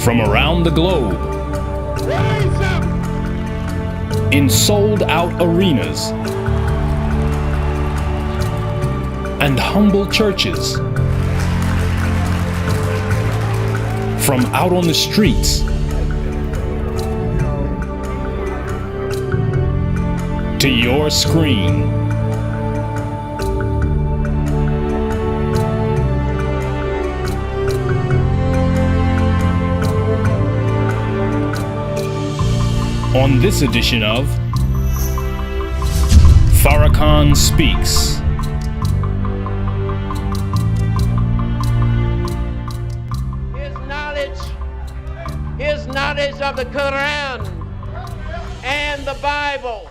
from around the globe, in sold-out arenas and humble churches, from out on the streets to your screen. On this edition of Farrakhan Speaks. His knowledge of the Quran and the Bible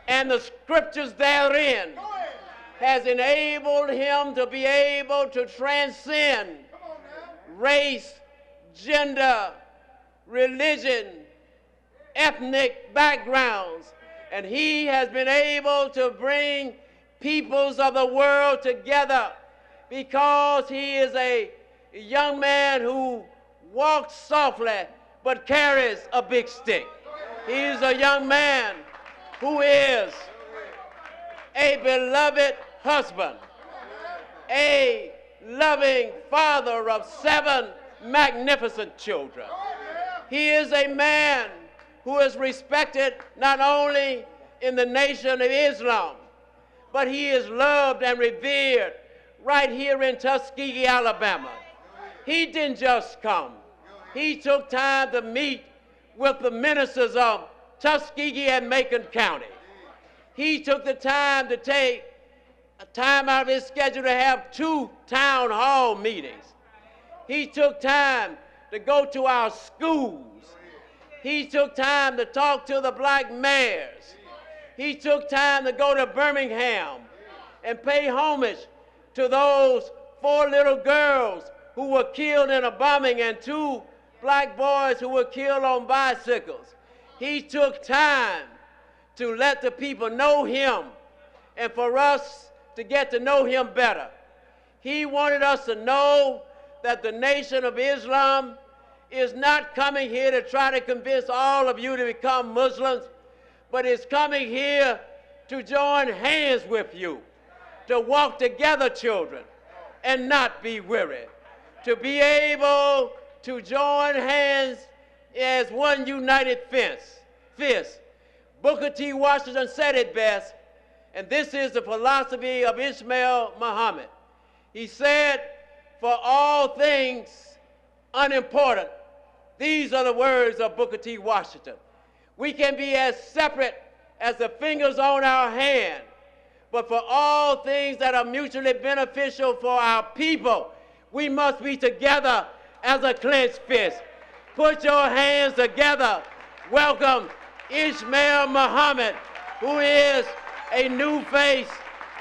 and the scriptures therein has enabled him to be able to transcend race, gender, religion, ethnic backgrounds, and he has been able to bring peoples of the world together because he is a young man who walks softly but carries a big stick. He's a young man who is a beloved husband, a loving father of 7 magnificent children. He is a man who is respected not only in the nation of Islam, but he is loved and revered right here in Tuskegee, Alabama. He didn't just come. He took time to meet with the ministers of Tuskegee and Macon County. He took the time to take a time out of his schedule to have 2 town hall meetings. He took time to go to our schools. He took time to talk to the black mayors. He took time to go to Birmingham and pay homage to those 4 little girls who were killed in a bombing and 2 black boys who were killed on bicycles. He took time to let the people know him and for us to get to know him better. He wanted us to know that the Nation of Islam is not coming here to try to convince all of you to become Muslims, but is coming here to join hands with you, to walk together, children, and not be weary, to be able to join hands as one united fist. Booker T. Washington said it best, and this is the philosophy of Ismail Muhammad. He said, "For all things unimportant," these are the words of Booker T. Washington. We can be as separate as the fingers on our hand, but for all things that are mutually beneficial for our people, we must be together as a clenched fist. Put your hands together. Welcome Ismail Muhammad, who is a new face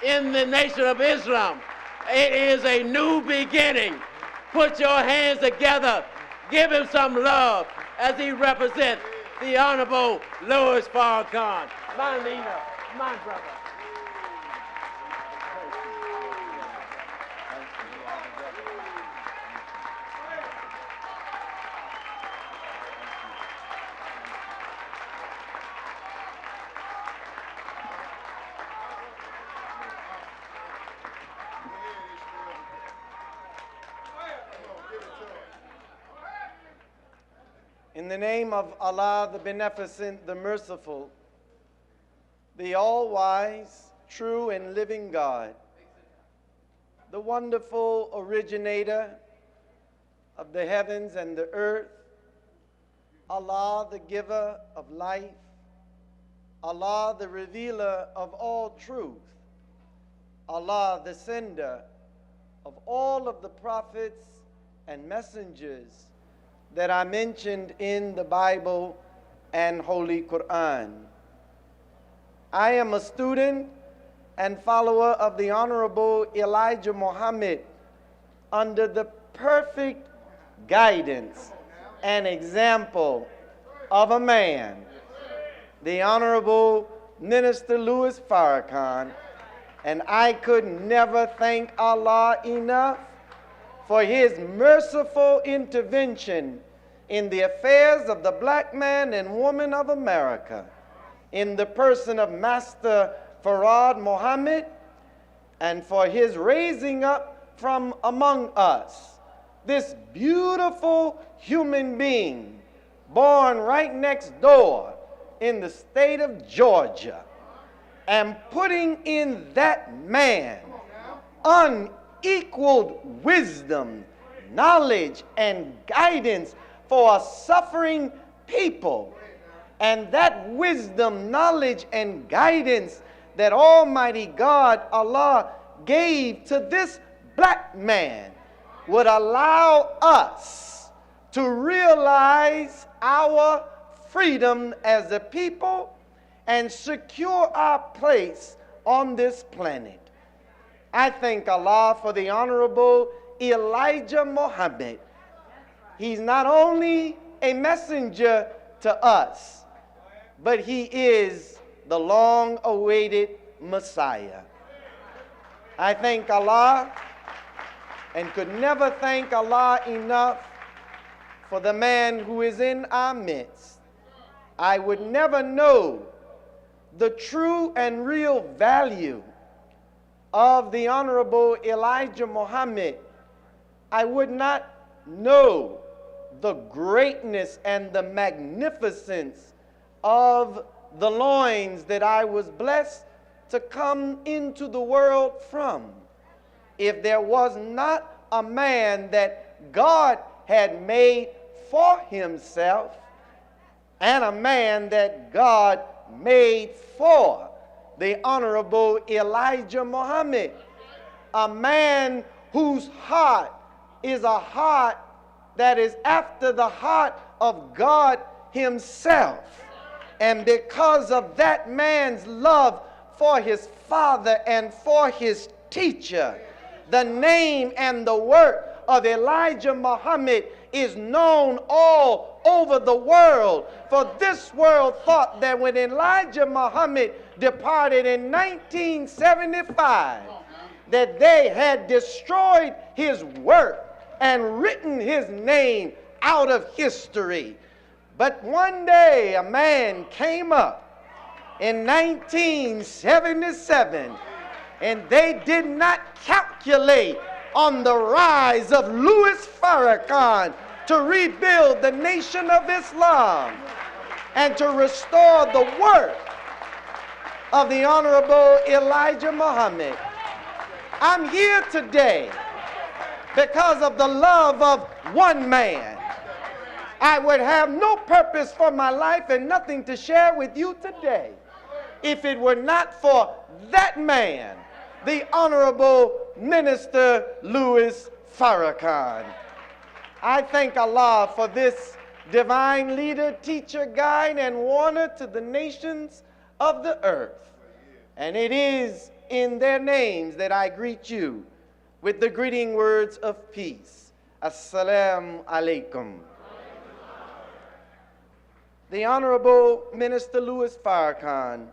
in the Nation of Islam. It is a new beginning. Put your hands together. Give him some love as he represents the Honorable Louis Farrakhan, my leader, my brother. In the name of Allah, the Beneficent, the Merciful, the All-Wise, True and Living God, the wonderful originator of the heavens and the earth, Allah, the giver of life, Allah, the revealer of all truth, Allah, the sender of all of the prophets and messengers that are mentioned in the Bible and Holy Quran. I am a student and follower of the Honorable Elijah Muhammad under the perfect guidance and example of a man, the Honorable Minister Louis Farrakhan, and I could never thank Allah enough for his merciful intervention in the affairs of the black man and woman of America, in the person of Master Farad Muhammad, and for his raising up from among us this beautiful human being born right next door in the state of Georgia, and putting in that man unequaled wisdom, knowledge, and guidance for a suffering people. And that wisdom, knowledge, and guidance that Almighty God, Allah, gave to this black man would allow us to realize our freedom as a people and secure our place on this planet. I thank Allah for the Honorable Elijah Muhammad. He's not only a messenger to us, but he is the long-awaited Messiah. I thank Allah and could never thank Allah enough for the man who is in our midst. I would never know the true and real value of the Honorable Elijah Muhammad. I would not know the greatness and the magnificence of the loins that I was blessed to come into the world from, if there was not a man that God had made for himself and a man that God made for the Honorable Elijah Muhammad, a man whose heart is a heart that is after the heart of God himself. And because of that man's love for his father and for his teacher, the name and the work of Elijah Muhammad is known all over the world. For this world thought that when Elijah Muhammad departed in 1975, that they had destroyed his work and written his name out of history. But one day a man came up in 1977, and they did not calculate on the rise of Louis Farrakhan to rebuild the nation of Islam and to restore the work of the Honorable Elijah Muhammad. I'm here today because of the love of one man. I would have no purpose for my life and nothing to share with you today if it were not for that man, the Honorable Minister Louis Farrakhan. I thank Allah for this divine leader, teacher, guide, and warner to the nations of the earth. And it is in their names that I greet you with the greeting words of peace. Assalamu alaikum. The Honorable Minister Louis Farrakhan,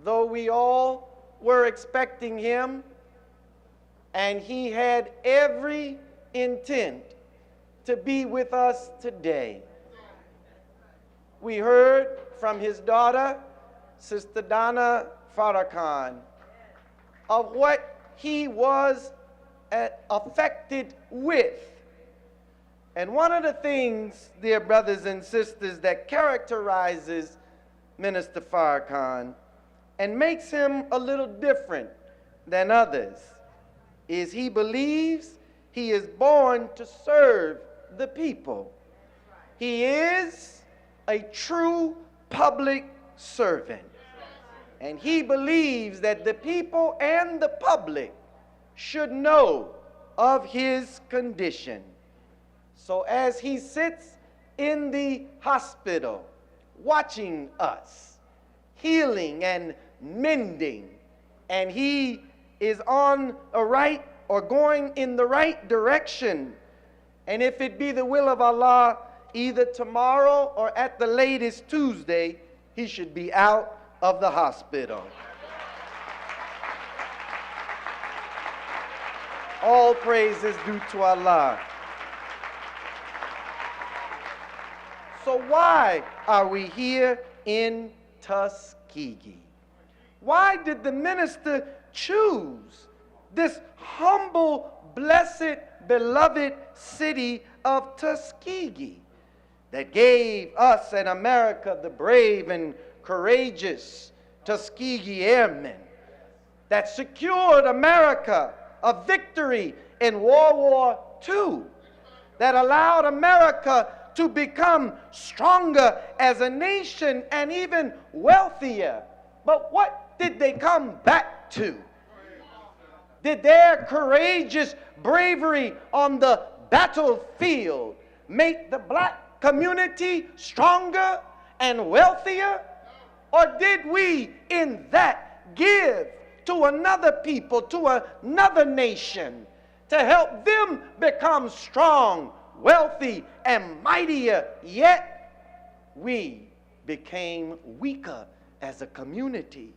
though we all were expecting him, and he had every intent to be with us today. We heard from his daughter, Sister Donna Farrakhan, of what he was affected with. And one of the things, dear brothers and sisters, that characterizes Minister Farrakhan and makes him a little different than others is he believes he is born to serve the people. He is a true public servant. And he believes that the people and the public should know of his condition. So as he sits in the hospital watching us, healing and mending, and he is on a right or going in the right direction, and if it be the will of Allah, either tomorrow or at the latest Tuesday, he should be out of the hospital. All praise is due to Allah. So why are we here in Tuskegee? Why did the minister choose this humble, blessed, beloved city of Tuskegee that gave us and America the brave and courageous Tuskegee Airmen, that secured America a victory in World War II, that allowed America to become stronger as a nation and even wealthier? But what did they come back to? Did their courageous bravery on the battlefield make the black community stronger and wealthier? Or did we in that give to another people, to another nation, to help them become strong, wealthy, and mightier, yet we became weaker as a community?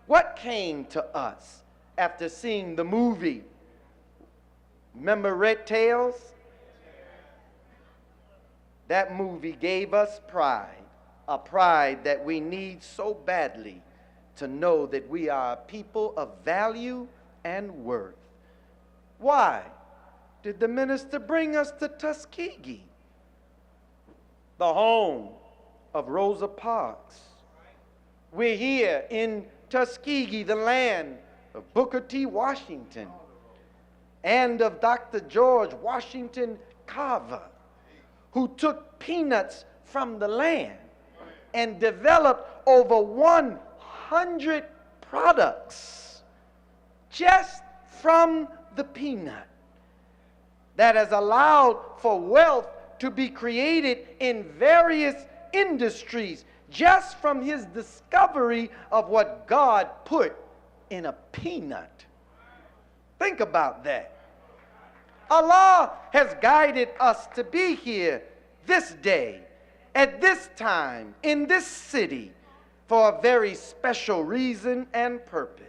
What came to us after seeing the movie? Remember Red Tails? That movie gave us pride, a pride that we need so badly to know that we are a people of value and worth. Why did the minister bring us to Tuskegee, the home of Rosa Parks? We're here in Tuskegee, the land of Booker T. Washington and of Dr. George Washington Carver, who took peanuts from the land and developed over 100 products just from the peanut, that has allowed for wealth to be created in various industries just from his discovery of what God put in a peanut. Think about that. Allah has guided us to be here this day, at this time, in this city, for a very special reason and purpose.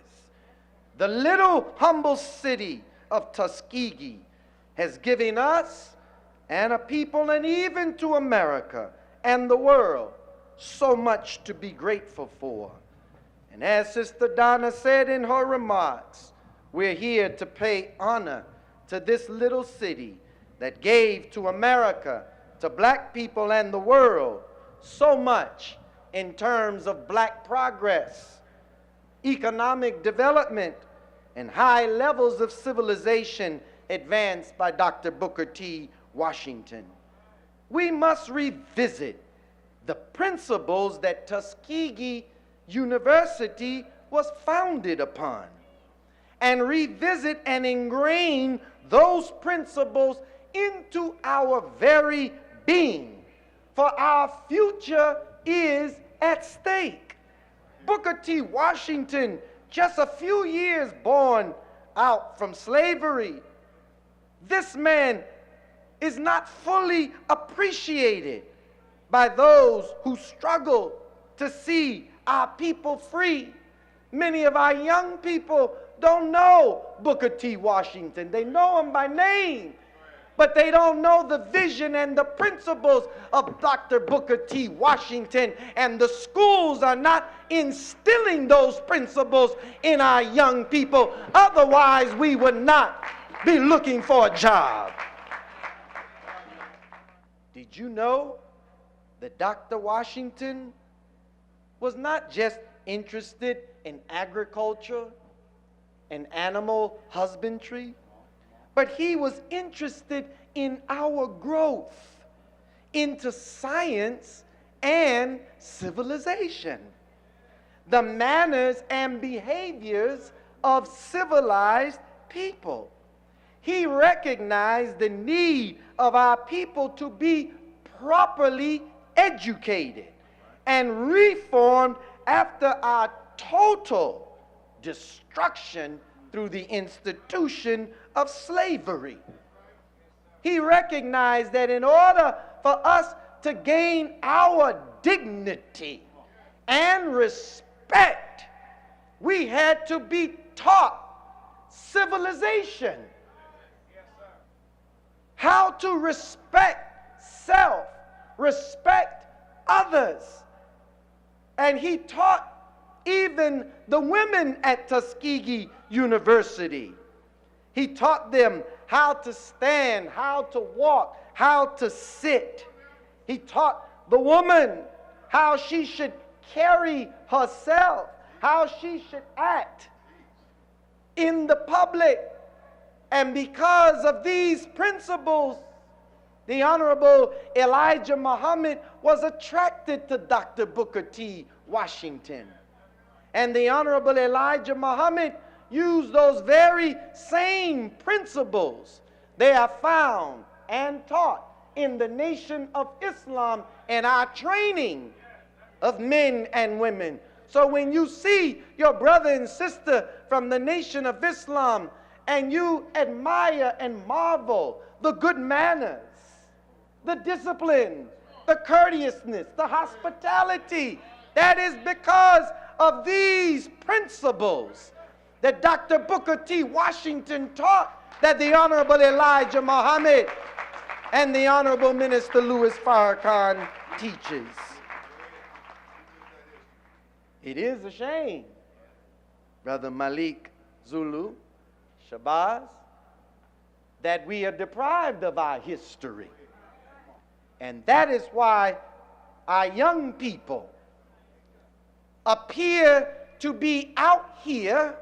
The little humble city of Tuskegee has given us and a people, and even to America and the world, so much to be grateful for. And as Sister Donna said in her remarks, we're here to pay honor to this little city that gave to America, to black people and the world, so much in terms of black progress, economic development, and high levels of civilization advanced by Dr. Booker T. Washington. We must revisit the principles that Tuskegee University was founded upon, and revisit and ingrain those principles into our very being, for our future is at stake. Booker T. Washington, just a few years born out from slavery, this man is not fully appreciated by those who struggle to see our people free. Many of our young people don't know Booker T. Washington. They know him by name, but they don't know the vision and the principles of Dr. Booker T. Washington, and the schools are not instilling those principles in our young people. Otherwise, we would not be looking for a job. Did you know that Dr. Washington was not just interested in agriculture and animal husbandry, but he was interested in our growth into science and civilization, the manners and behaviors of civilized people. He recognized the need of our people to be properly educated and reformed after our total destruction through the institution of slavery. He recognized that in order for us to gain our dignity and respect, we had to be taught civilization, how to respect self respect others. And he taught even the women at Tuskegee University. He taught them how to stand, how to walk, how to sit. He taught the woman how she should carry herself, how she should act in the public. And because of these principles, the Honorable Elijah Muhammad was attracted to Dr. Booker T. Washington. And the Honorable Elijah Muhammad used those very same principles. They are found and taught in the Nation of Islam and our training of men and women. So when you see your brother and sister from the Nation of Islam and you admire and marvel the good manners, the discipline, the courteousness, the hospitality, that is because of these principles that Dr. Booker T. Washington taught, that the Honorable Elijah Muhammad and the Honorable Minister Louis Farrakhan teaches. It is a shame, Brother Malik Zulu, Shabazz, that we are deprived of our history. And that is why our young people appear to be out here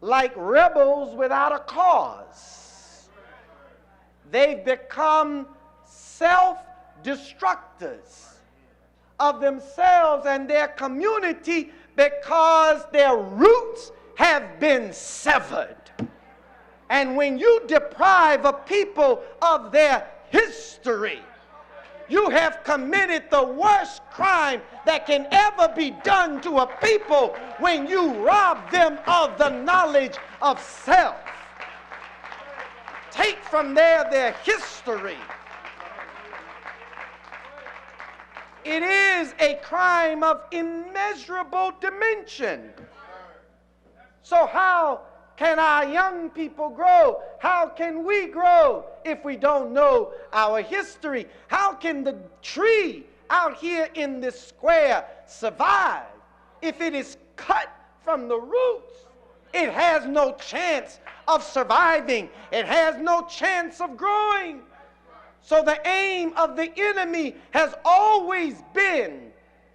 like rebels without a cause. They've become self-destructors of themselves and their community because their roots have been severed. And when you deprive a people of their history, you have committed the worst crime that can ever be done to a people when you rob them of the knowledge of self. Take from their history. It is a crime of immeasurable dimension. So how can our young people grow? How can we grow if we don't know our history? How can the tree out here in this square survive if it is cut from the roots? It has no chance of surviving. It has no chance of growing. So the aim of the enemy has always been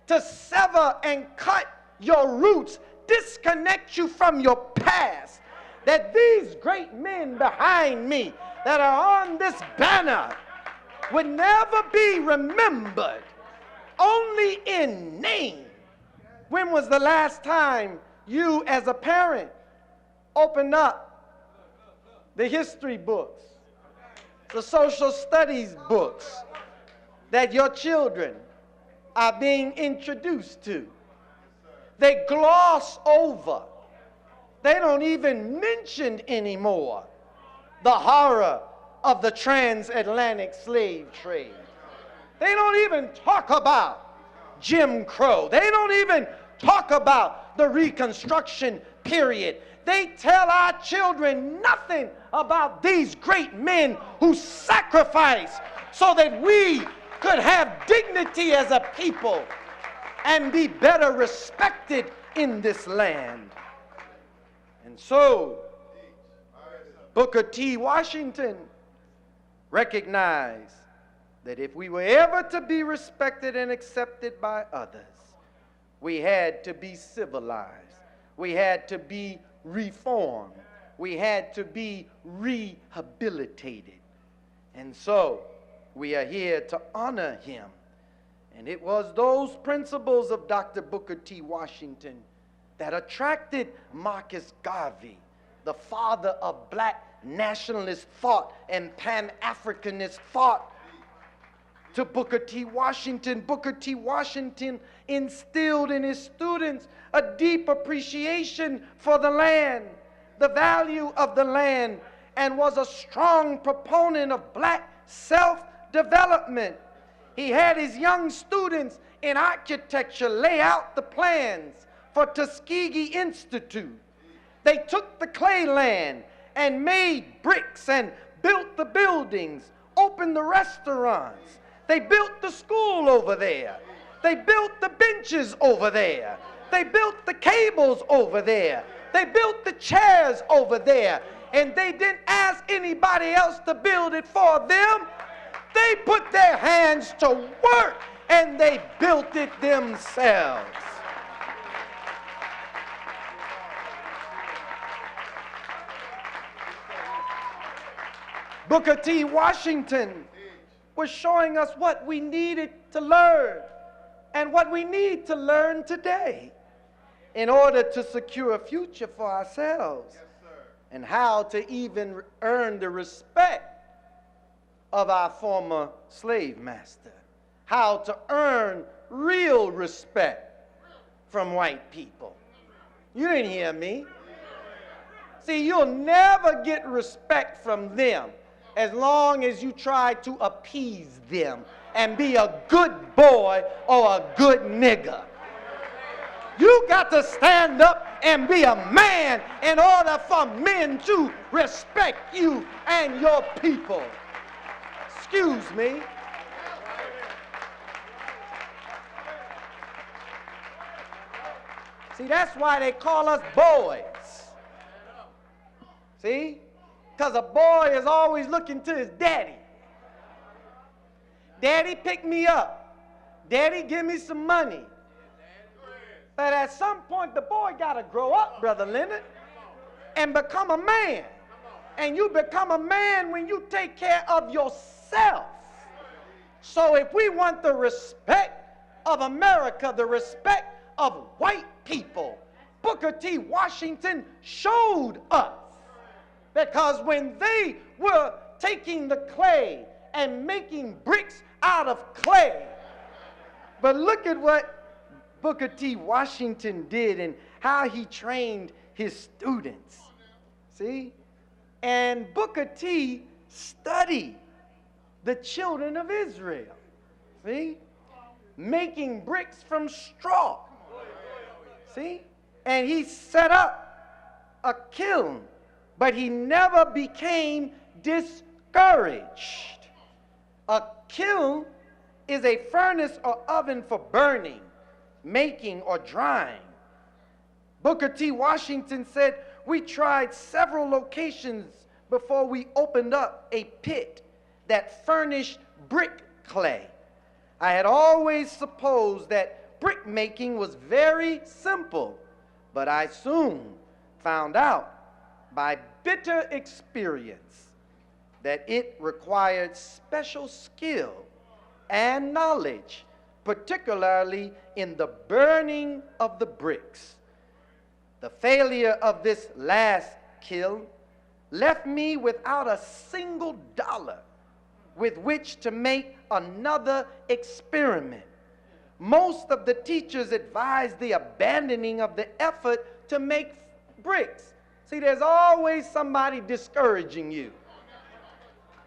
to sever and cut your roots, disconnect you from your past. That these great men behind me that are on this banner would never be remembered, only in name. When was the last time you as a parent opened up the history books, the social studies books that your children are being introduced to? They gloss over. They don't even mention anymore the horror of the transatlantic slave trade. They don't even talk about Jim Crow. They don't even talk about the Reconstruction period. They tell our children nothing about these great men who sacrificed so that we could have dignity as a people and be better respected in this land. And so, Booker T. Washington recognized that if we were ever to be respected and accepted by others, we had to be civilized. We had to be reformed. We had to be rehabilitated. And so, we are here to honor him. And it was those principles of Dr. Booker T. Washington that attracted Marcus Garvey, the father of black nationalist thought and Pan-Africanist thought, to Booker T. Washington. Booker T. Washington instilled in his students a deep appreciation for the land, the value of the land, and was a strong proponent of black self-development. He had his young students in architecture lay out the plans for Tuskegee Institute. They took the clay land and made bricks and built the buildings, opened the restaurants. They built the school over there. They built the benches over there. They built the cables over there. They built the chairs over there. And they didn't ask anybody else to build it for them. They put their hands to work and they built it themselves. Booker T. Washington was showing us what we needed to learn and what we need to learn today in order to secure a future for ourselves and how to even earn the respect of our former slave master, how to earn real respect from white people. You didn't hear me. See, you'll never get respect from them as long as you try to appease them and be a good boy or a good nigger. You got to stand up and be a man in order for men to respect you and your people. Excuse me. See, that's why they call us boys. See? Because a boy is always looking to his daddy. Daddy, pick me up. Daddy, give me some money. But at some point, the boy got to grow up, Brother Leonard, and become a man. And you become a man when you take care of yourself. So if we want the respect of America, the respect of white people, Booker T. Washington showed us. Because when they were taking the clay and making bricks out of clay, but look at what Booker T. Washington did and how he trained his students. See? And Booker T. studied the children of Israel. See? Making bricks from straw. See? And he set up a kiln. But he never became discouraged. A kiln is a furnace or oven for burning, making, or drying. Booker T. Washington said, we tried several locations before we opened up a pit that furnished brick clay. I had always supposed that brick making was very simple, but I soon found out by bitter experience that it required special skill and knowledge, particularly in the burning of the bricks. The failure of this last kiln left me without a single dollar with which to make another experiment. Most of the teachers advised the abandoning of the effort to make bricks. See, there's always somebody discouraging you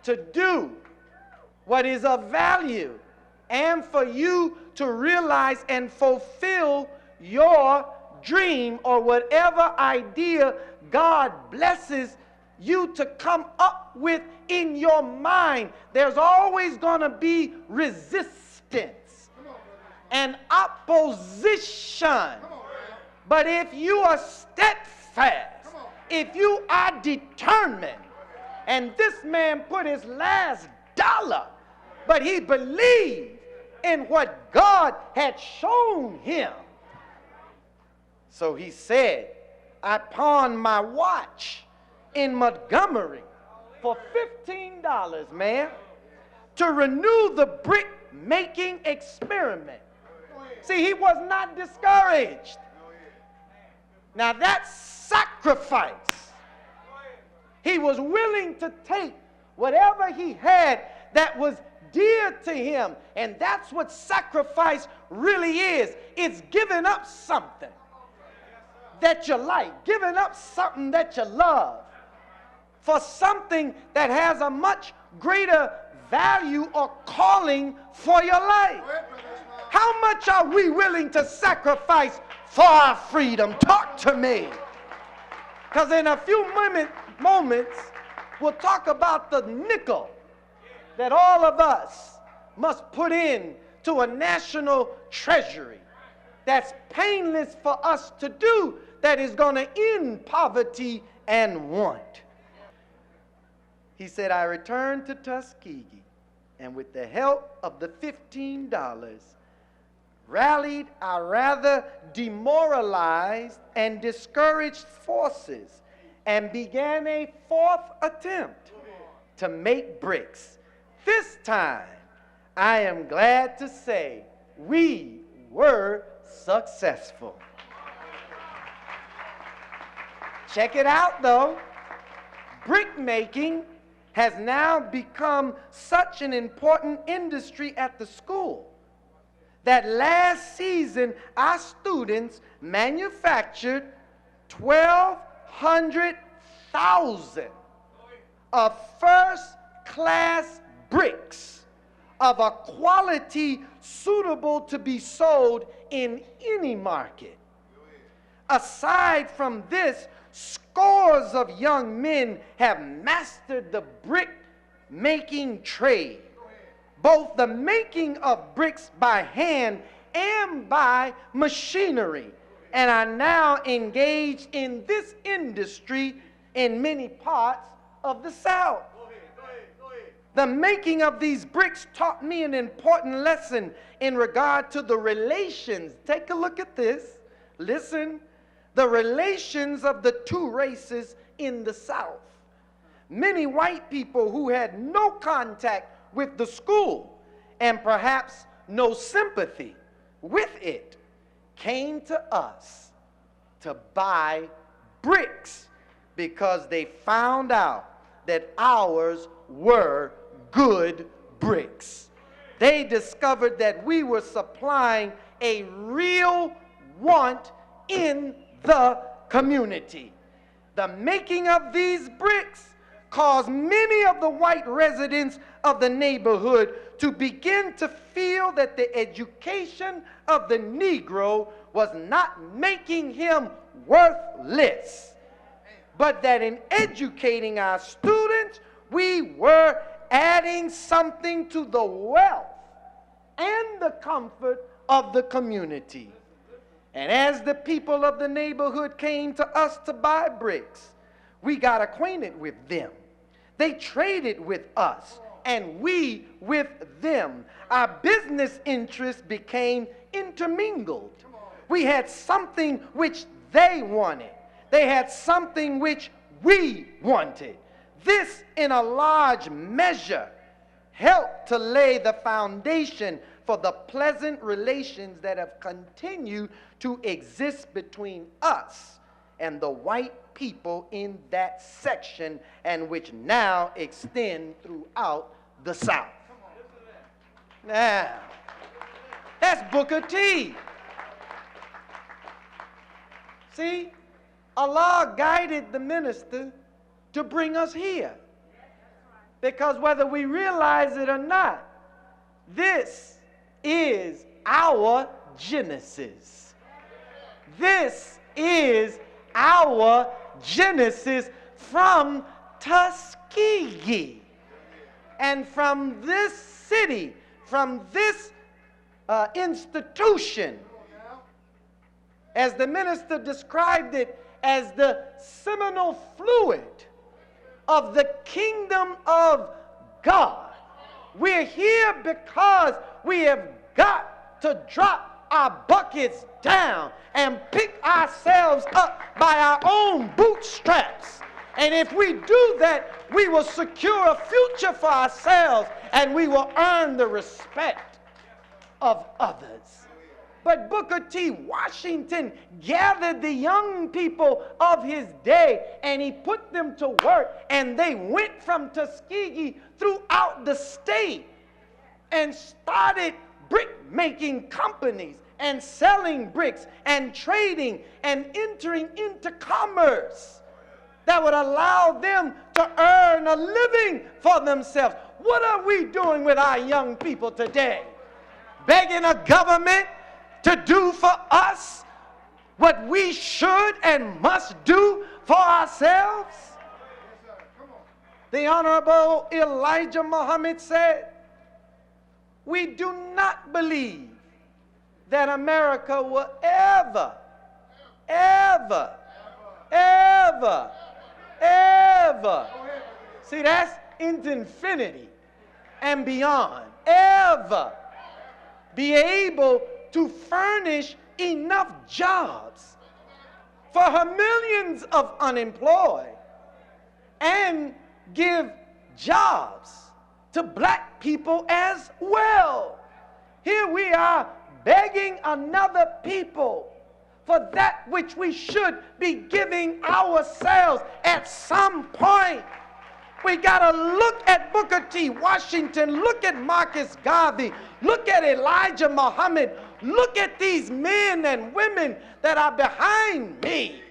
to do what is of value and for you to realize and fulfill your dream or whatever idea God blesses you to come up with in your mind. There's always going to be resistance and opposition. But if you are steadfast, if you are determined, and this man put his last dollar, but he believed in what God had shown him. So he said, I pawned my watch in Montgomery for $15, man, to renew the brick making experiment. See, he was not discouraged. Now that's sacrifice. He was willing to take whatever he had that was dear to him. And that's what sacrifice really is. It's giving up something that you like, giving up something that you love for something that has a much greater value or calling for your life. How much are we willing to sacrifice for our freedom? Talk to me. Because in a few moments, we'll talk about the nickel that all of us must put in to a national treasury that's painless for us to do, that is going to end poverty and want. He said, I returned to Tuskegee, and with the help of the $15, rallied our rather demoralized and discouraged forces and began a fourth attempt to make bricks. This time, I am glad to say we were successful. Check it out though. Brick making has now become such an important industry at the school that last season our students manufactured 1,200,000 of first-class bricks of a quality suitable to be sold in any market. Aside from this, scores of young men have mastered the brick-making trade, both the making of bricks by hand and by machinery, and are now engaged in this industry in many parts of the South. The making of these bricks taught me an important lesson in regard to the relations. Take a look at this. Listen. The relations of the two races in the South. Many white people who had no contact with the school and perhaps no sympathy with it came to us to buy bricks because they found out that ours were good bricks. They discovered that we were supplying a real want in the community. The making of these bricks caused many of the white residents of the neighborhood to begin to feel that the education of the Negro was not making him worthless, but that in educating our students, we were adding something to the wealth and the comfort of the community. And as the people of the neighborhood came to us to buy bricks, we got acquainted with them. They traded with us, and we with them. Our business interests became intermingled. We had something which they wanted. They had something which we wanted. This, in a large measure, helped to lay the foundation for the pleasant relations that have continued to exist between us and the white people in that section, and which now extend throughout the South. Now, that's Booker T. See, Allah guided the minister to bring us here. Because whether we realize it or not, this is our Genesis. This is our Genesis from Tuskegee. And from this city, from this institution, as the minister described it, as the seminal fluid of the kingdom of God. We're here because we have got to drop our buckets down and pick ourselves up by our own bootstraps. And if we do that, we will secure a future for ourselves and we will earn the respect of others. But Booker T. Washington gathered the young people of his day and he put them to work, and they went from Tuskegee throughout the state and started brick-making companies and selling bricks and trading and entering into commerce that would allow them to earn a living for themselves. What are we doing with our young people today? Begging a government to do for us what we should and must do for ourselves? The Honorable Elijah Muhammad said, We do not believe that America will ever, ever, ever, ever, see, that's into infinity and beyond, ever be able to furnish enough jobs for her millions of unemployed and give jobs to black people as well. Here we are begging another people for that which we should be giving ourselves at some point. We got to look at Booker T. Washington, look at Marcus Garvey, look at Elijah Muhammad, look at these men and women that are behind me,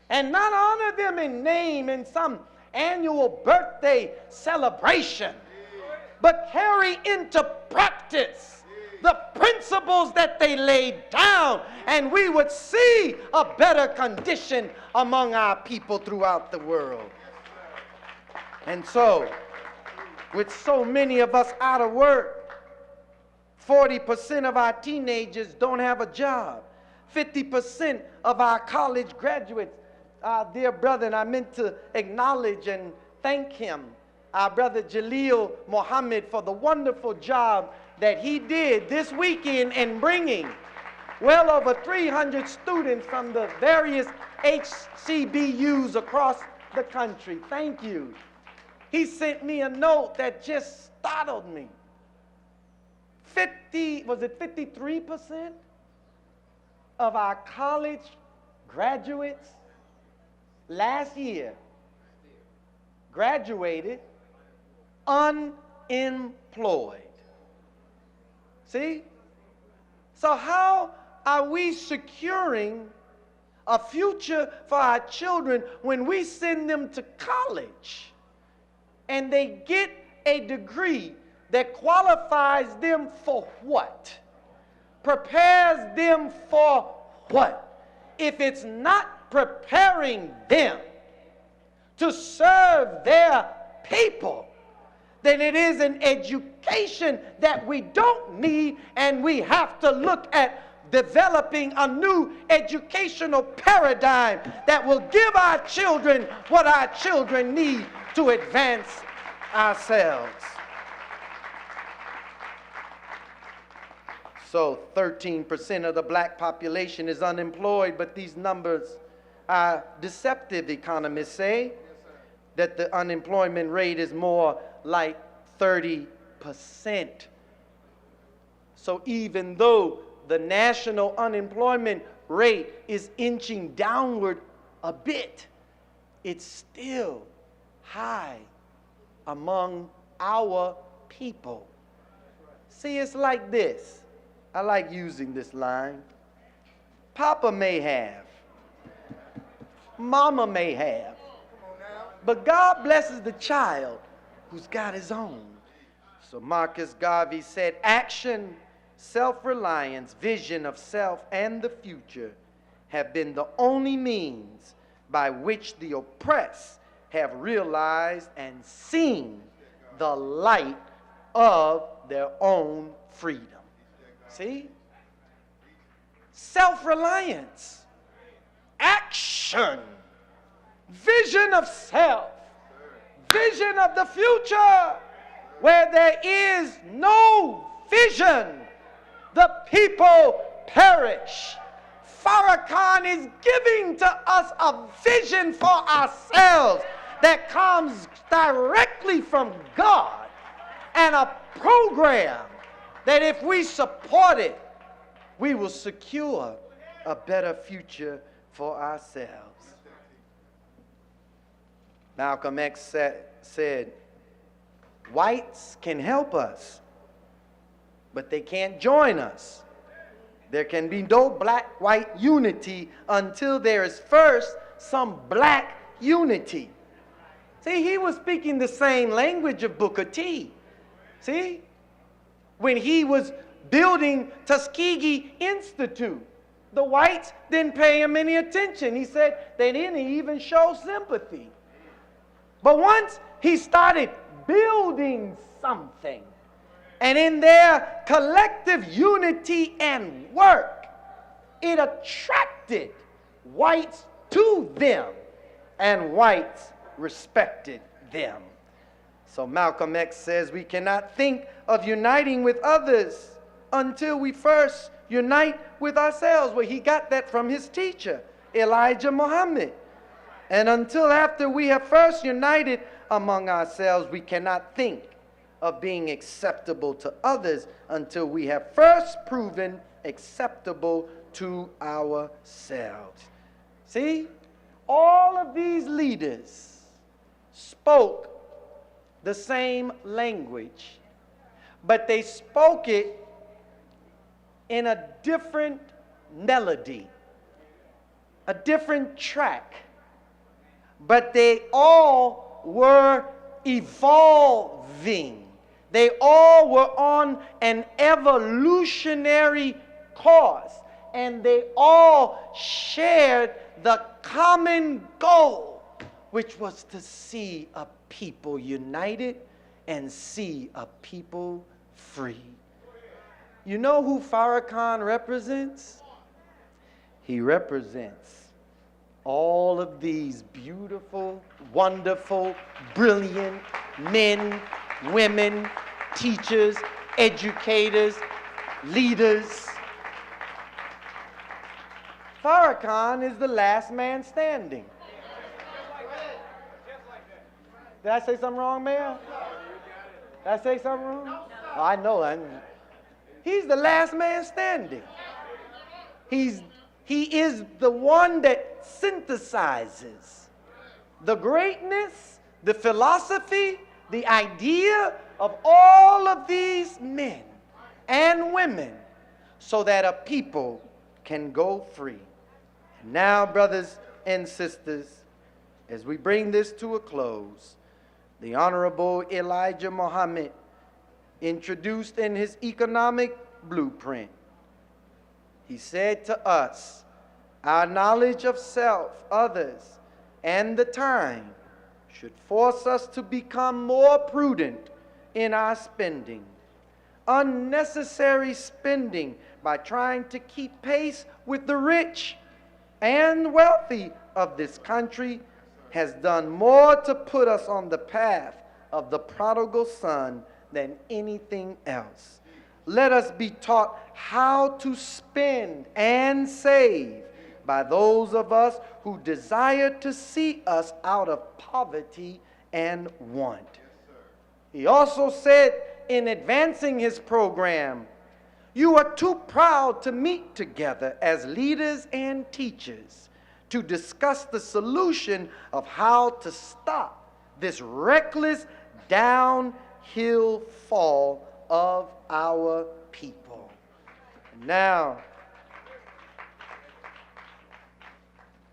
and not honor them in name in some annual birthday celebration, but carry into practice the principles that they laid down, and we would see a better condition among our people throughout the world. And so, with so many of us out of work, 40% of our teenagers don't have a job. 50% of our college graduates, our dear brother, and I meant to acknowledge and thank him, our brother Jaleel Muhammad, for the wonderful job that he did this weekend in bringing well over 300 students from the various HCBUs across the country. Thank you. He sent me a note that just startled me. 53% of our college graduates last year graduated unemployed. See? So how are we securing a future for our children when we send them to college and they get a degree that qualifies them for what? Prepares them for what? If it's not preparing them to serve their people, then it is an education that we don't need, and we have to look at developing a new educational paradigm that will give our children what our children need to advance ourselves. So 13% of the black population is unemployed, but these numbers are deceptive. Economists say that the unemployment rate is more like 30%. So even though the national unemployment rate is inching downward a bit, it's still high among our people. See, it's like this. I like using this line. Papa may have, Mama may have, but God blesses the child who's got his own. So Marcus Garvey said, action, self-reliance, vision of self and the future have been the only means by which the oppressed have realized and seen the light of their own freedom. See? Self-reliance, action, vision of self, vision of the future. Where there is no vision, the people perish. Farrakhan is giving to us a vision for ourselves that comes directly from God, and a program that if we support it, we will secure a better future for ourselves. Malcolm X said, whites can help us, but they can't join us. There can be no black-white unity until there is first some black unity. See, he was speaking the same language of Booker T. See? When he was building Tuskegee Institute, the whites didn't pay him any attention. He said they didn't even show sympathy. But once he started building something, And in their collective unity and work, it attracted whites to them, and whites respected them. So Malcolm X says we cannot think of uniting with others until we first unite with ourselves. Well, he got that from his teacher, Elijah Muhammad. And until after we have first united among ourselves, we cannot think of being acceptable to others until we have first proven acceptable to ourselves. See, all of these leaders spoke the same language, but they spoke it in a different melody, a different track, but they all were evolving. They all were on an evolutionary course, and they all shared the common goal, which was to see a people united and see a people free. You know who Farrakhan represents? He represents all of these beautiful, wonderful, brilliant men, women, teachers, educators, leaders. Farrakhan is the last man standing. Did I say something wrong, Mayor? Did I say something wrong? Oh, I know. He's the last man standing. He is the one that synthesizes the greatness, the philosophy, the idea of all of these men and women so that a people can go free. And now, brothers and sisters, as we bring this to a close, the Honorable Elijah Muhammad introduced in his economic blueprint. He said to us, our knowledge of self, others, and the time should force us to become more prudent in our spending. Unnecessary spending by trying to keep pace with the rich and wealthy of this country has done more to put us on the path of the prodigal son than anything else. Let us be taught how to spend and save by those of us who desire to see us out of poverty and want. He also said in advancing his program, you are too proud to meet together as leaders and teachers to discuss the solution of how to stop this reckless downhill fall of our people. Now,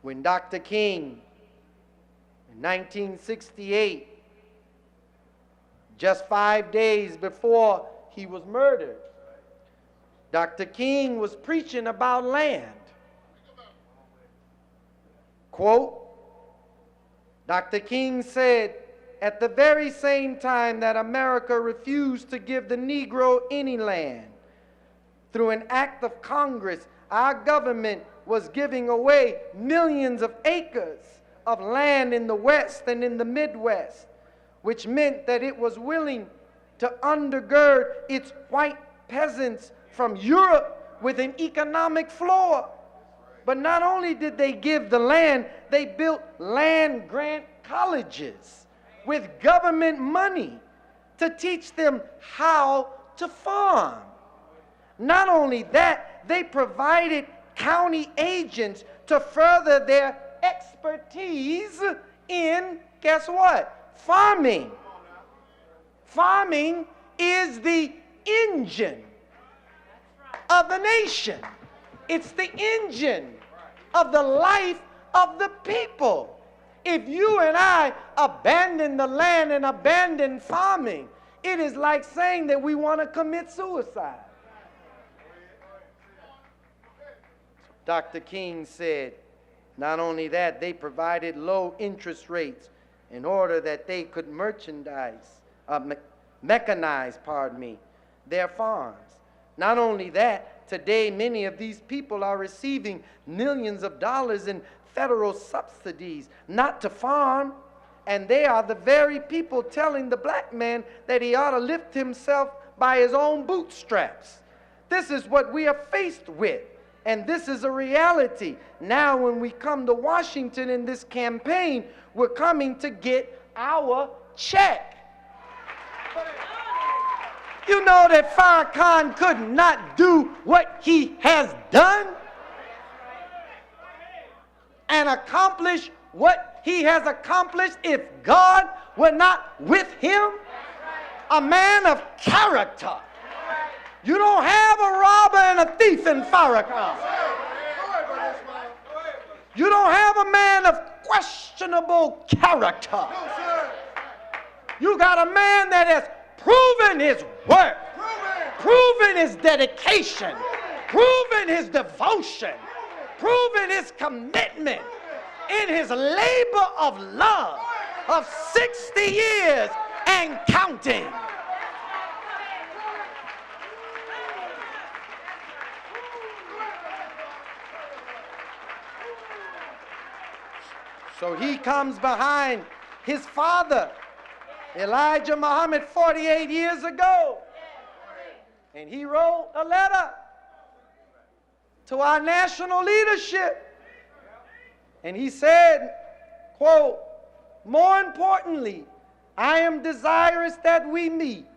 when Dr. King in 1968, just 5 days before he was murdered, Dr. King was preaching about land. Quote, Dr. King said, at the very same time that America refused to give the Negro any land, through an act of Congress, our government was giving away millions of acres of land in the West and in the Midwest, which meant that it was willing to undergird its white peasants from Europe with an economic floor. But not only did they give the land, they built land grant colleges with government money to teach them how to farm. Not only that, they provided county agents to further their expertise in, guess what? Farming. Farming is the engine of the nation. It's the engine of the life of the people. If you and I abandon the land and abandon farming, it is like saying that we want to commit suicide. Dr. King said, not only that, they provided low interest rates in order that they could mechanize their farms. Not only that, today many of these people are receiving millions of dollars in federal subsidies not to farm, and they are the very people telling the black man that he ought to lift himself by his own bootstraps. This is what we are faced with, and this is a reality. Now when we come to Washington in this campaign, we're coming to get our check. You know that Farrakhan could not do what he has done and accomplish what he has accomplished if God were not with him. A man of character. You don't have a robber and a thief in Farrakhan. You don't have a man of questionable character. You got a man that has proven his work, proven his dedication, proven his devotion, proven his commitment in his labor of love of 60 years and counting. So he comes behind his father, Elijah Muhammad, 48 years ago. And he wrote a letter to our national leadership. And he said, quote, "More importantly, I am desirous that we meet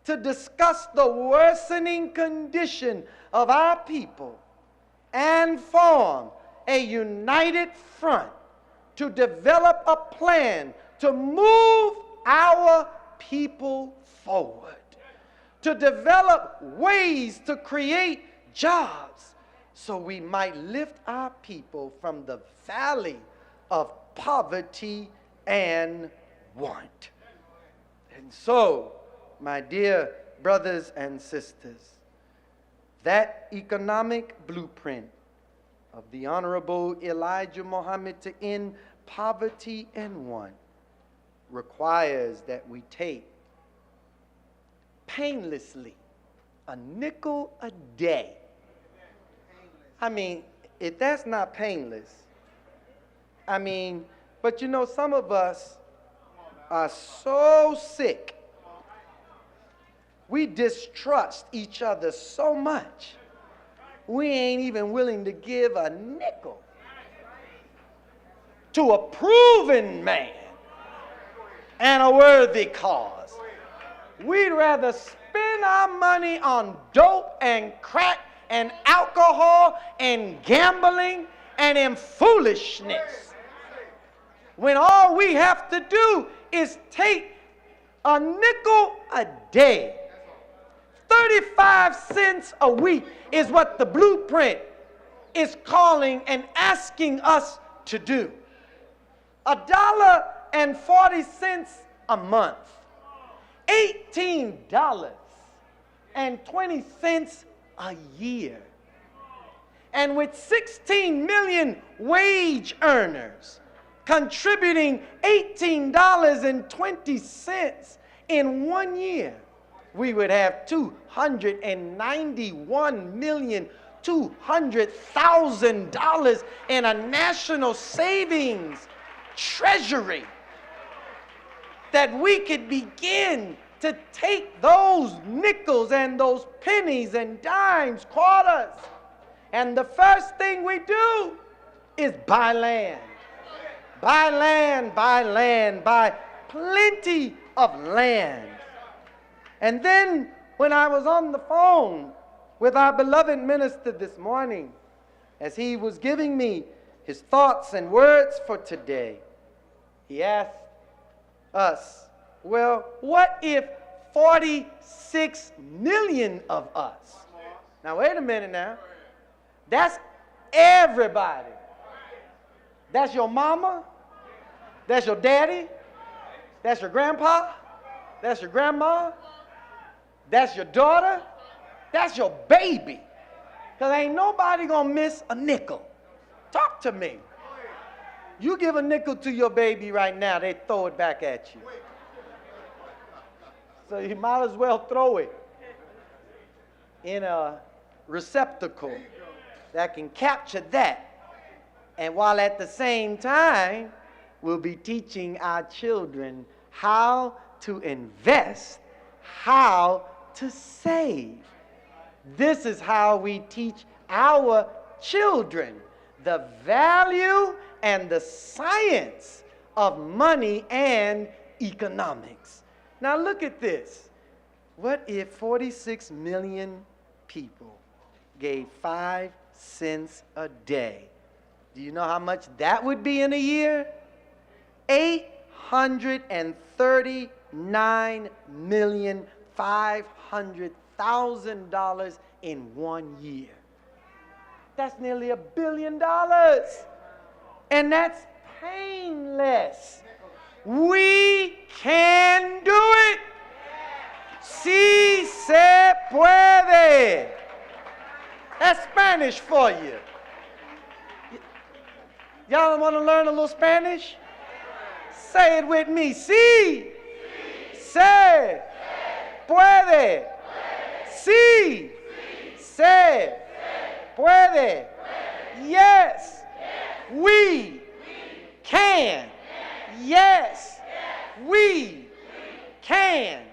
to discuss the worsening condition of our people and form a united front to develop a plan to move our people forward, to develop ways to create jobs so we might lift our people from the valley of poverty and want." And so, my dear brothers and sisters, that economic blueprint of the Honorable Elijah Muhammad to end poverty and want requires that we take painlessly a nickel a day. I mean, if that's not painless, I mean, but you know, some of us are so sick. We distrust each other so much, we ain't even willing to give a nickel to a proven man and a worthy cause. We'd rather spend our money on dope and crack and alcohol and gambling and in foolishness, when all we have to do is take a nickel a day. 35 cents a week is what the blueprint is calling and asking us to do. $1.40 a month. $18.20 a year. And with 16 million wage earners contributing $18.20 in 1 year, we would have $291,200,000 in a national savings treasury that we could begin to take those nickels and those pennies and dimes, quarters, and the first thing we do is buy land. Buy land, buy land, buy plenty of land. And then when I was on the phone with our beloved minister this morning, as he was giving me his thoughts and words for today, he asked us, well, what if 46 million of us? Now wait a minute now. That's everybody. That's your mama. That's your daddy. That's your grandpa. That's your grandma. That's your daughter. That's your baby. Because ain't nobody going to miss a nickel. Talk to me. You give a nickel to your baby right now, they throw it back at you. So you might as well throw it. in a receptacle that can capture that. And while at the same time, we'll be teaching our children how to invest, how to save. This is how we teach our children the value and the science of money and economics. Now look at this. What if 46 million people gave 5 cents a day? Do you know how much that would be in a year? $839,500,000 in 1 year. That's nearly $1 billion. And that's painless. We can do it. Sí se puede. That's Spanish for you. Y'all want to learn a little Spanish? Say it with me. Sí se puede. Sí se puede. Yes, we can. Yes, we can.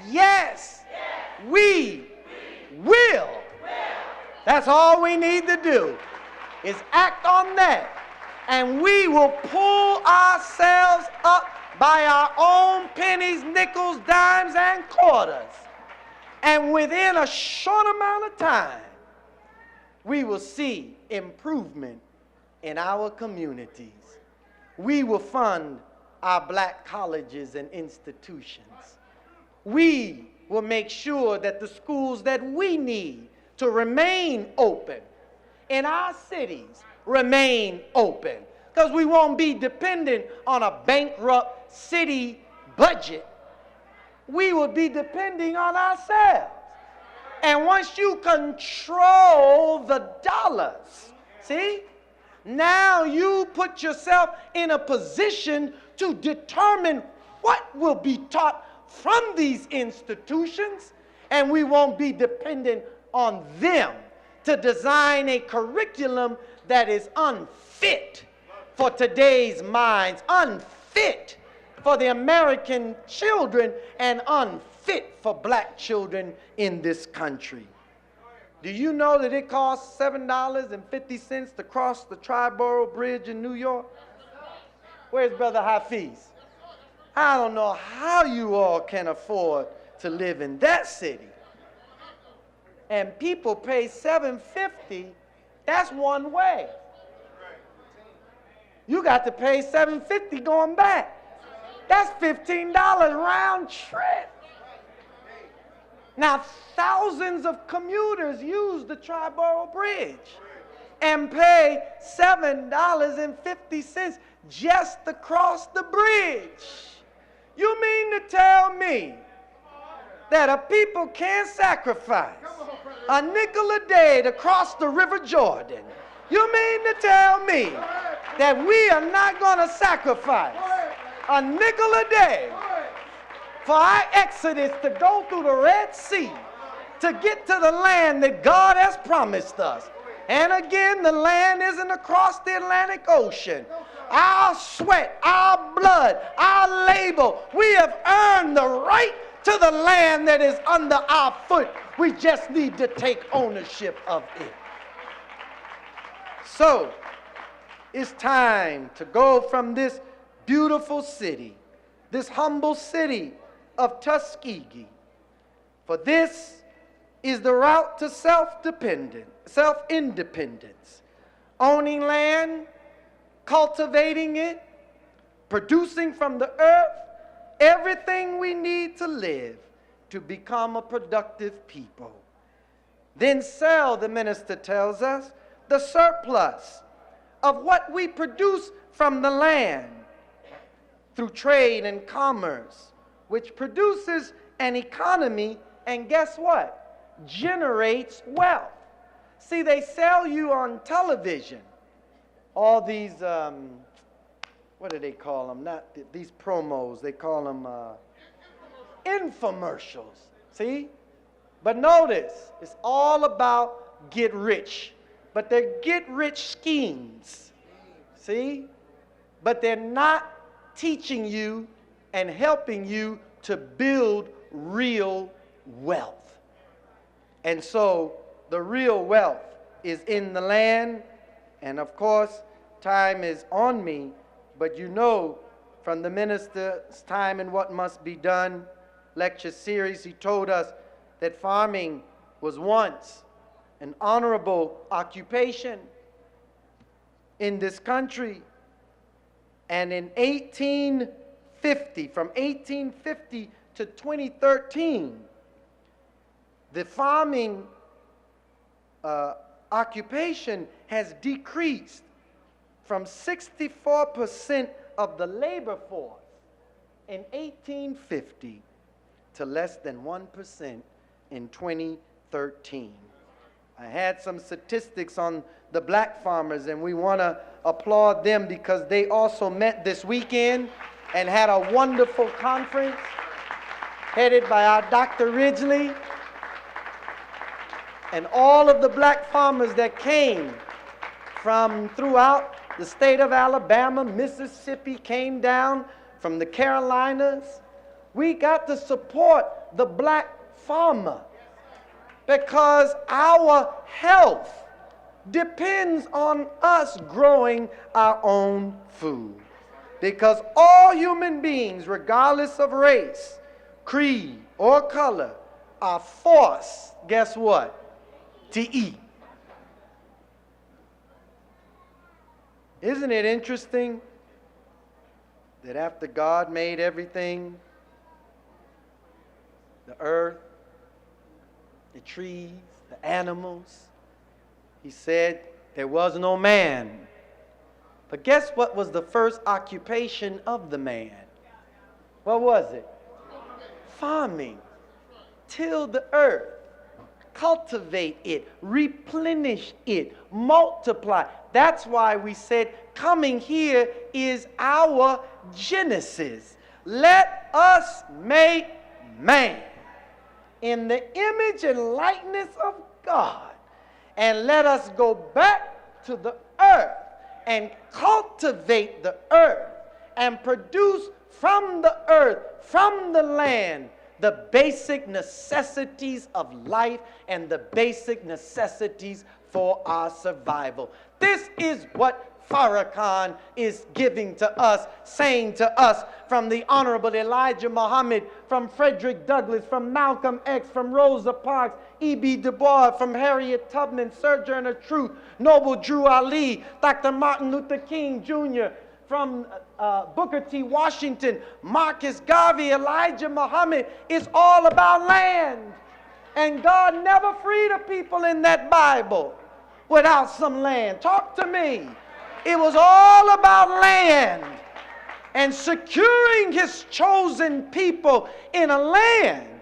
Yes, we will. That's all we need to do is act on that. And we will pull ourselves up by our own pennies, nickels, dimes, and quarters. And within a short amount of time, we will see improvement in our communities. We will fund our black colleges and institutions. We will make sure that the schools that we need to remain open in our cities remain open, because we won't be dependent on a bankrupt city budget. We will be depending on ourselves. And once you control the dollars, see, now you put yourself in a position to determine what will be taught from these institutions, and we won't be dependent on them to design a curriculum that is unfit for today's minds, unfit for the American children, and unfit for black children in this country. Do you know that it costs $7.50 to cross the Triborough Bridge in New York? Where's Brother Hafiz? I don't know how you all can afford to live in that city. And people pay $7.50, that's one way. You got to pay $7.50 going back. That's $15 round trip. Now, thousands of commuters use the Triborough Bridge and pay $7.50 just to cross the bridge. You mean to tell me that a people can't sacrifice a nickel a day to cross the River Jordan? You mean to tell me that we are not going to sacrifice a nickel a day for our exodus to go through the Red Sea to get to the land that God has promised us? And again, the land isn't across the Atlantic Ocean. Our sweat, our blood, our labor, we have earned the right to the land that is under our foot. We just need to take ownership of it. So, it's time to go from this beautiful city, this humble city of Tuskegee. For this is the route to self-independence, owning land, cultivating it, producing from the earth everything we need to live to become a productive people. Then sell, the minister tells us, the surplus of what we produce from the land through trade and commerce, which produces an economy, and guess what? Generates wealth. See, they sell you on television all these, what do they call them? Not these promos, they call them infomercials. See? But notice, it's all about get rich. But they're get rich schemes. See? But they're not teaching you and helping you to build real wealth. And so the real wealth is in the land. And of course, time is on me. But you know, from the minister's Time and What Must Be Done lecture series, he told us that farming was once an honorable occupation in this country. And in 1850, from 1850 to 2013, the farming occupation has decreased from 64% of the labor force in 1850 to less than 1% in 2013. I had some statistics on the black farmers, and we want to applaud them because they also met this weekend and had a wonderful conference headed by our Dr. Ridgely. And all of the black farmers that came from throughout the state of Alabama, Mississippi, came down from the Carolinas. We got to support the black farmer because our health depends on us growing our own food. Because all human beings, regardless of race, creed, or color, are forced, guess what? To eat. Isn't it interesting that after God made everything, the earth, the trees, the animals, he said there was no man. But guess what was the first occupation of the man? What was it? Farming. Till the earth. Cultivate it, replenish it, multiply. That's why we said coming here is our Genesis. Let us make man in the image and likeness of God, and let us go back to the earth and cultivate the earth and produce from the earth, from the land, the basic necessities of life and the basic necessities for our survival. This is what Farrakhan is giving to us, saying to us from the Honorable Elijah Muhammad, from Frederick Douglass, from Malcolm X, from Rosa Parks, E.B. Du Bois, from Harriet Tubman, Sojourner Truth, Noble Drew Ali, Dr. Martin Luther King Jr., from Booker T. Washington, Marcus Garvey, Elijah Muhammad. It's all about land. And God never freed a people in that Bible without some land. Talk to me. It was all about land and securing his chosen people in a land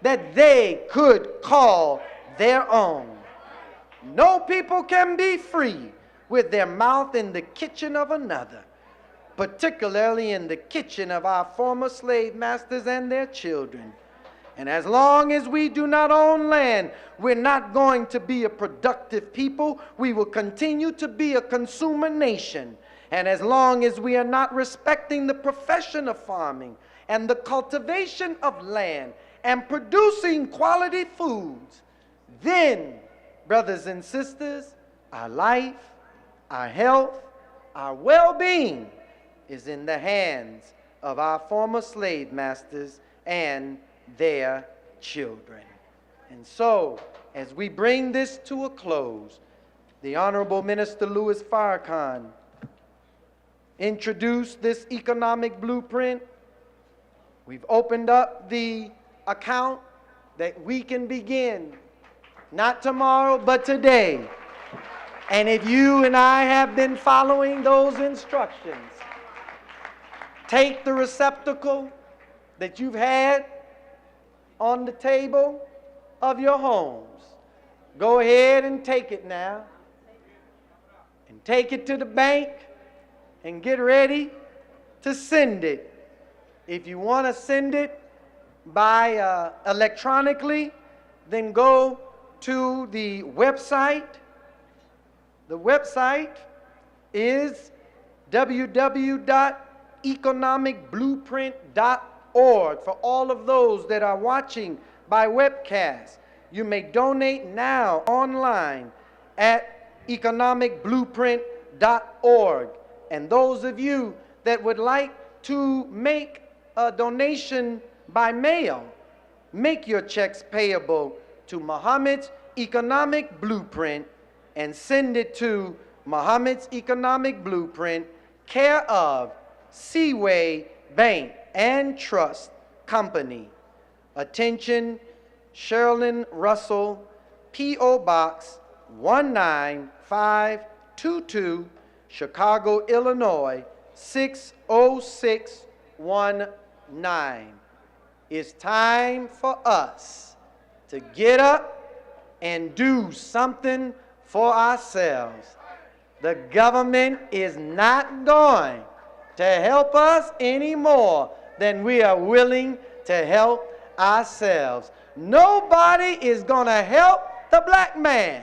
that they could call their own. No people can be free with their mouth in the kitchen of another, particularly in the kitchen of our former slave masters and their children. And as long as we do not own land, we're not going to be a productive people. We will continue to be a consumer nation. And as long as we are not respecting the profession of farming and the cultivation of land and producing quality foods, then, brothers and sisters, our life, our health, our well-being is in the hands of our former slave masters and their children. And so, as we bring this to a close, the Honorable Minister Louis Farrakhan introduced this economic blueprint. We've opened up the account that we can begin, not tomorrow, but today. And if you and I have been following those instructions, take the receptacle that you've had on the table of your homes. Go ahead and take it now. And take it to the bank and get ready to send it. If you want to send it by electronically, then go to the website. The website is www.economicblueprint.org. For all of those that are watching by webcast, you may donate now online at economicblueprint.org. And those of you that would like to make a donation by mail, make your checks payable to Muhammad's Economic Blueprint and send it to Muhammad's Economic Blueprint, care of Seaway Bank and Trust Company. Attention, Sherilyn Russell, P.O. Box 19522, Chicago, Illinois 60619. It's time for us to get up and do something for ourselves. The government is not going to help us any more than we are willing to help ourselves. Nobody is going to help the black man.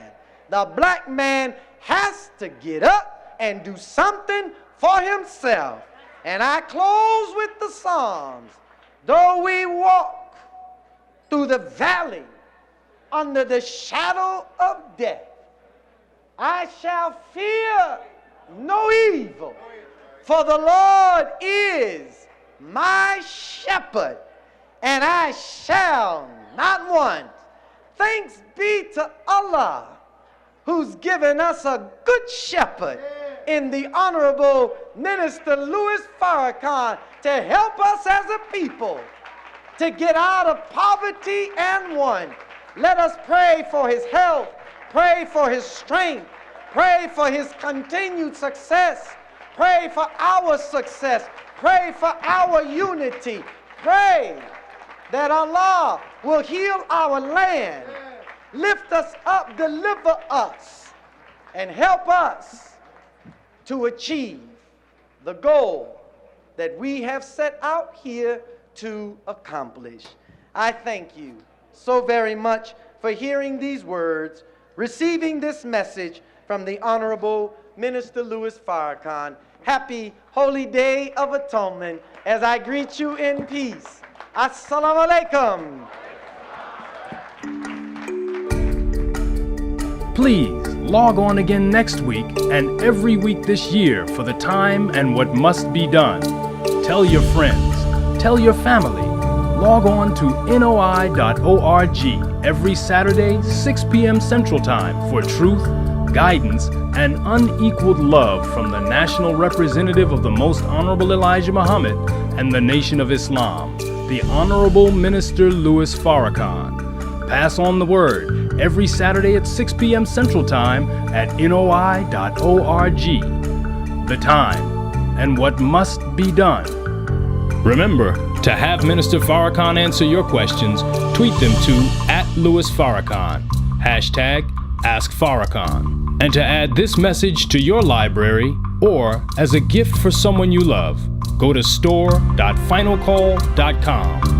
The black man has to get up and do something for himself. And I close with the Psalms. Though we walk through the valley under the shadow of death, I shall fear no evil, for the Lord is my shepherd, and I shall not want. Thanks be to Allah, who's given us a good shepherd in the Honorable Minister Louis Farrakhan to help us as a people to get out of poverty and want. Let us pray for his health, pray for his strength, pray for his continued success, pray for our success, pray for our unity, pray that Allah will heal our land, lift us up, deliver us, and help us to achieve the goal that we have set out here to accomplish. I thank you so very much for hearing these words, receiving this message from the Honorable Minister Louis Farrakhan. Happy Holy Day of Atonement as I greet you in peace. Assalamu alaikum. Please log on again next week and every week this year for the time and what must be done. Tell your friends, tell your family. Log on to NOI.org every Saturday, 6 p.m. Central Time for truth, guidance, and unequaled love from the National Representative of the Most Honorable Elijah Muhammad and the Nation of Islam, the Honorable Minister Louis Farrakhan. Pass on the word every Saturday at 6 p.m. Central Time at NOI.org. The time and what must be done. Remember, to have Minister Farrakhan answer your questions, tweet them to @LouisFarrakhan, #AskFarrakhan. And to add this message to your library or as a gift for someone you love, go to store.finalcall.com.